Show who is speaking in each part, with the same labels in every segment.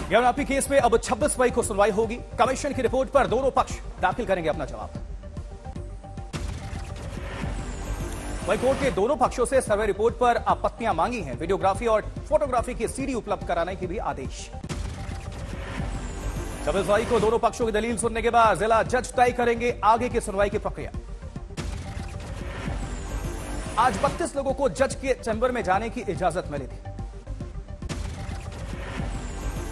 Speaker 1: Gyanvapi case में अब 26 मई को सुनवाई होगी। कमीशन की रिपोर्ट पर दोनों पक्ष दाखिल करेंगे अपना जवाब। वही कोर्ट ने दोनों पक्षों से सर्वे रिपोर्ट पर आपत्तियां मांगी हैं। वीडियोग्राफी और फोटोग्राफी की सीडी उपलब्ध कराने की भी आदेश। 26 मई को दोनों पक्षों की दलील सुनने के बाद जिला जज तय करेंगे आगे की सुनवाई की प्रक्रिया। आज 32 लोगों को जज के चैम्बर में जाने की इजाजत मिली थी।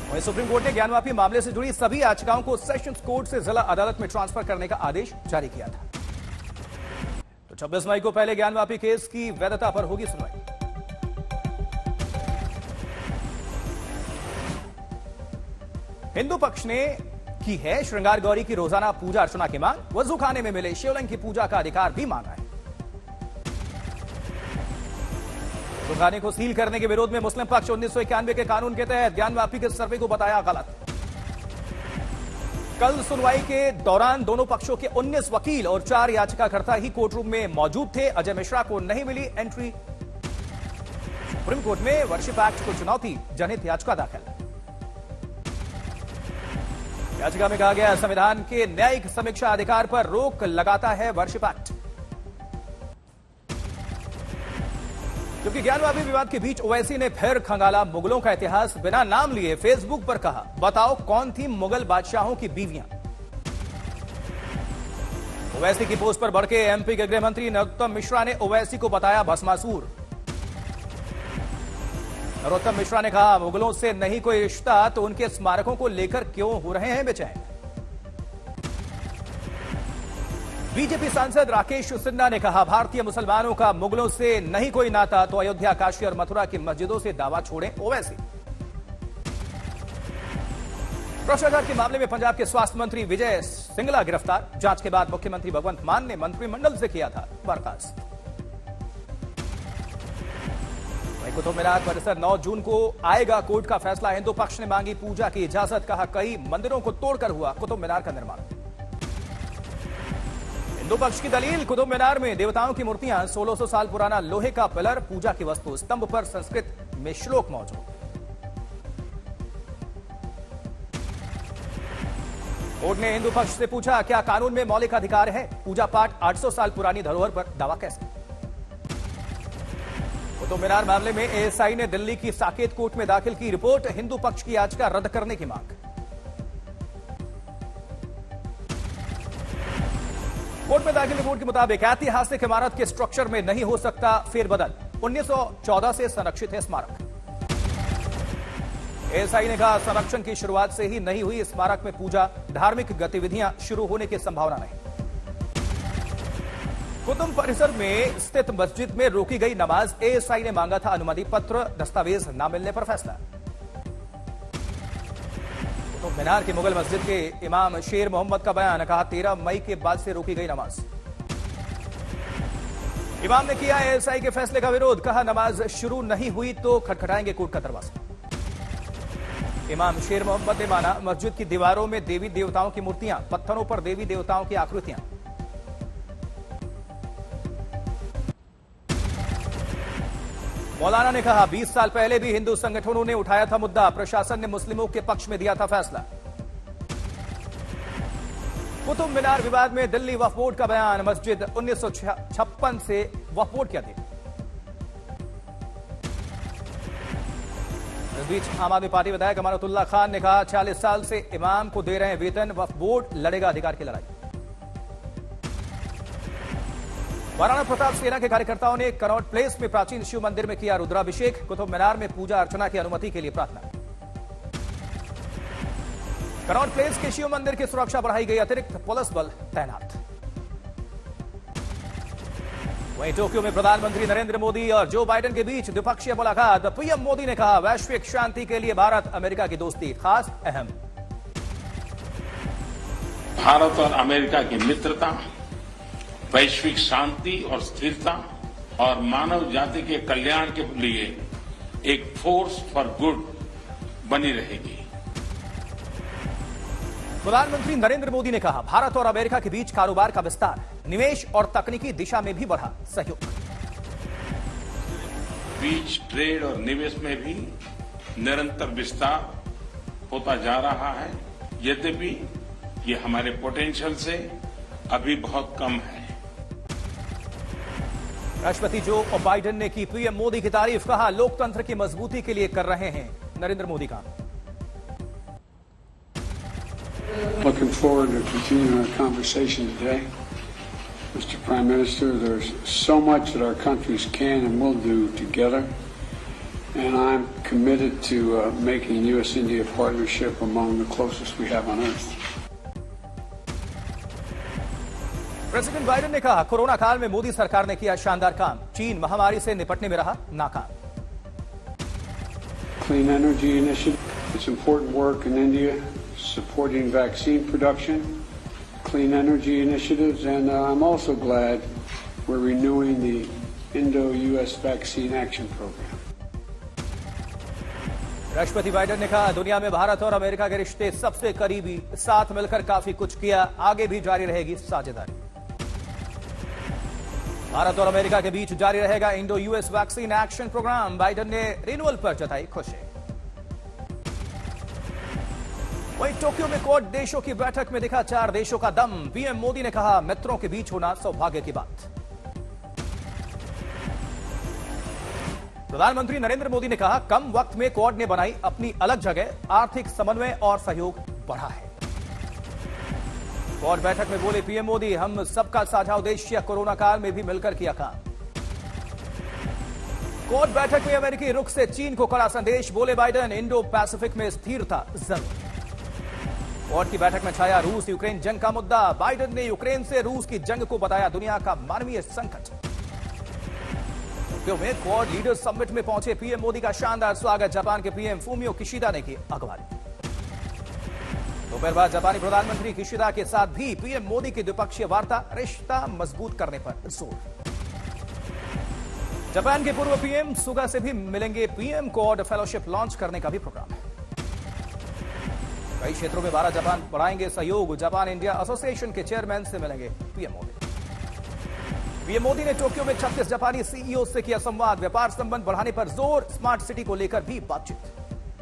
Speaker 1: वहीं सुप्रीम कोर्ट ने ज्ञानवापी मामले से जुड़ी सभी याचिकाओं को सेशंस कोर्ट से जिला अदालत में ट्रांसफर करने का आदेश जारी किया था। तो 26 मई को पहले ज्ञानवापी केस की वैधता पर होगी सुनवाई। हिंदू पक्ष ने की है श्रृंगार गौरी की रोजाना पूजा अर्चना की मांग। वजू खाने में मिले शिवलिंग की पूजा का अधिकार भी मांगा है। खाने को सील करने के विरोध में मुस्लिम पक्ष 1991 के कानून के तहत ज्ञानवापी के सर्वे को बताया गलत। कल सुनवाई के दौरान दोनों पक्षों के 19 वकील और 4 याचिकाकर्ता ही कोर्ट रूम में मौजूद थे। अजय मिश्रा को नहीं मिली एंट्री। सुप्रीम कोर्ट में वर्शिप एक्ट को चुनौती जनहित याचिका दाखिल। याचिका में कहा गया संविधान के न्यायिक समीक्षा अधिकार पर रोक लगाता है वर्शिप एक्ट। क्योंकि ज्ञानवापी विवाद के बीच ओवैसी ने फिर खंगाला मुगलों का इतिहास। बिना नाम लिए फेसबुक पर कहा, बताओ कौन थी मुगल बादशाहों की बीवियां। ओवैसी की पोस्ट पर भड़के एमपी के गृह मंत्री नरोत्तम मिश्रा ने ओवैसी को बताया भस्मासुर। नरोत्तम मिश्रा ने कहा, मुगलों से नहीं कोई रिश्ता तो उनके स्मारकों को लेकर क्यों हो रहे हैं बेचैन। बीजेपी सांसद राकेश सिन्हा ने कहा, भारतीय मुसलमानों का मुगलों से नहीं कोई नाता तो अयोध्या, काशी और मथुरा की मस्जिदों से दावा छोड़ें ओवैसी। भ्रष्टाचार के मामले में पंजाब के स्वास्थ्य मंत्री विजय सिंगला गिरफ्तार। जांच के बाद मुख्यमंत्री भगवंत मान ने मंत्रिमंडल से किया था बर्खास्त। कुतुब मीनार परिसर 9 जून को आएगा कोर्ट का फैसला। हिंदू पक्ष ने मांगी पूजा की इजाजत। कहा, कई मंदिरों को तोड़कर हुआ कुतुब मीनार का निर्माण। हिंदू पक्ष की दलील, कुतुब मीनार में देवताओं की मूर्तियां, 1600 साल पुराना लोहे का पिलर, पूजा की वस्तु, स्तंभ पर संस्कृत में श्लोक मौजूद। कोर्ट ने हिंदू पक्ष से पूछा, क्या कानून में मौलिक अधिकार है पूजा पाठ 800 साल पुरानी धरोहर पर दावा कैसे। कुतुब मीनार मामले में एएसआई ने दिल्ली की साकेत कोर्ट में दाखिल की रिपोर्ट। हिंदू पक्ष की याचिका रद्द करने की मांग। कोर्ट में दाखिल रिपोर्ट के मुताबिक ऐतिहासिक इमारत के स्ट्रक्चर में नहीं हो सकता फेरबदल। 1914 से संरक्षित है स्मारक। एएसआई ने कहा, संरक्षण की शुरुआत से ही नहीं हुई स्मारक में पूजा, धार्मिक गतिविधियां शुरू होने की संभावना नहीं। कुतुब परिसर में स्थित मस्जिद में रोकी गई नमाज। एएसआई ने मांगा था अनुमति पत्र, दस्तावेज न मिलने पर फैसला। कुतुब मीनार की मुगल मस्जिद के इमाम शेर मोहम्मद का बयान। कहा, 13 मई के बाद से रोकी गई नमाज। इमाम ने किया एएसआई के फैसले का विरोध। कहा, नमाज शुरू नहीं हुई तो खटखटाएंगे कोर्ट का दरवाजा। इमाम शेर मोहम्मद ने माना, मस्जिद की दीवारों में देवी देवताओं की मूर्तियां, पत्थरों पर देवी देवताओं की आकृतियां। मौलाना ने कहा, 20 साल पहले भी हिंदू संगठनों ने उठाया था मुद्दा। प्रशासन ने मुस्लिमों के पक्ष में दिया था फैसला। कुतुब मीनार विवाद में दिल्ली वक्फ बोर्ड का बयान। मस्जिद 1956 से वक्फ बोर्ड के अधीन। इस बीच आम आदमी पार्टी विधायक अमानतुल्लाह खान ने कहा, 40 साल से इमाम को दे रहे हैं वेतन। वक्फ बोर्ड लड़ेगा अधिकार की लड़ाई। महाराणा प्रताप सेना के कार्यकर्ताओं ने कनॉट प्लेस में प्राचीन शिव मंदिर में किया रुद्राभिषेक। कुतुब मीनार में पूजा अर्चना की अनुमति के लिए प्रार्थना। कनॉट प्लेस के शिव मंदिर की सुरक्षा बढ़ाई गई, अतिरिक्त पुलिस बल तैनात। वहीं टोक्यो में प्रधानमंत्री नरेंद्र मोदी और जो बाइडेन के बीच द्विपक्षीय मुलाकात। पीएम मोदी ने कहा, वैश्विक शांति के लिए भारत अमेरिका की दोस्ती खास अहम।
Speaker 2: भारत और अमेरिका की मित्रता वैश्विक शांति और स्थिरता और मानव जाति के कल्याण के लिए एक फोर्स फॉर गुड बनी रहेगी।
Speaker 1: प्रधानमंत्री नरेंद्र मोदी ने कहा, भारत और अमेरिका के बीच कारोबार का विस्तार, निवेश और तकनीकी दिशा में भी बढ़ा सहयोग।
Speaker 2: बीच ट्रेड और निवेश में भी निरंतर विस्तार होता जा रहा है, यद्यपि ये हमारे पोटेंशियल से अभी बहुत कम है।
Speaker 1: राष्ट्रपति जो बाइडेन ने की पीएम मोदी की तारीफ, कहा लोकतंत्र की मजबूती के लिए कर रहे हैं नरेंद्र मोदी का।
Speaker 3: Looking forward to continuing our conversation today. Mr. Prime Minister, there's so much that our countries can and will do together, and I'm committed to making U.S.-India partnership among the closest we have on earth.
Speaker 1: President Biden ने कहा corona काल में मोदी सरकार ने किया शानदार काम, चीन महामारी से निपटने में रहा नाकाम।
Speaker 3: Clean energy initiative. It's important work in India supporting vaccine production, clean energy initiatives, and I'm also glad we're renewing the Indo-US Vaccine Action Program.
Speaker 1: राष्ट्रपति बाइडेन ने कहा दुनिया में भारत और अमेरिका के रिश्ते सबसे करीबी, साथ मिलकर काफी कुछ किया, आगे भी जारी रहेगी साझेदारी। भारत और अमेरिका के बीच जारी रहेगा Indo US vaccine action program, Biden ने रिन्यूअल पर जताई खुशी। वहीं टोक्यो में क्वाड देशों की बैठक में दिखा 4 देशों का दम, पीएम मोदी ने कहा मित्रों के बीच होना सौभाग्य की बात। प्रधानमंत्री नरेंद्र मोदी ने कहा कम वक्त में क्वाड ने बनाई अपनी अलग जगह, आर्थिक समन्वय और सहयोग बढ़ा है। क्वाड बैठक में बोले पीएम मोदी हम सबका साझा उद्देश्य कोरोना काल में भी मिलकर किया काम। क्वाड बैठक में अमेरिकी रुख से चीन को कड़ा संदेश, बोले बाइडेन इंडो पैसिफिक में स्थिरता जरूरी। क्वाड की बैठक में छाया रूस यूक्रेन जंग का मुद्दा, बाइडेन ने यूक्रेन से रूस की जंग को बताया दुनिया का मानवीय संकट। टोक्यो में क्वाड लीडर्स समिट में पहुंचे पीएम मोदी का शानदार स्वागत, जापान के पीएम फूमियो किशिदा ने की अगवानी। दोपहर बाद जापानी प्रधानमंत्री किशिदा के साथ भी पीएम मोदी की द्विपक्षीय वार्ता, रिश्ता मजबूत करने पर जोर। जापान के पूर्व पीएम सुगा से भी मिलेंगे पीएम, क्वाड फेलोशिप लॉन्च करने का भी प्रोग्राम है। कई क्षेत्रों में भारत जापान बढ़ाएंगे सहयोग, जापान इंडिया एसोसिएशन के चेयरमैन से मिलेंगे पीएम मोदी। पीएम मोदी ने टोक्यो में 36 जापानी सीईओ से किया संवाद, व्यापार संबंध बढ़ाने पर जोर, स्मार्ट सिटी को लेकर भी बातचीत।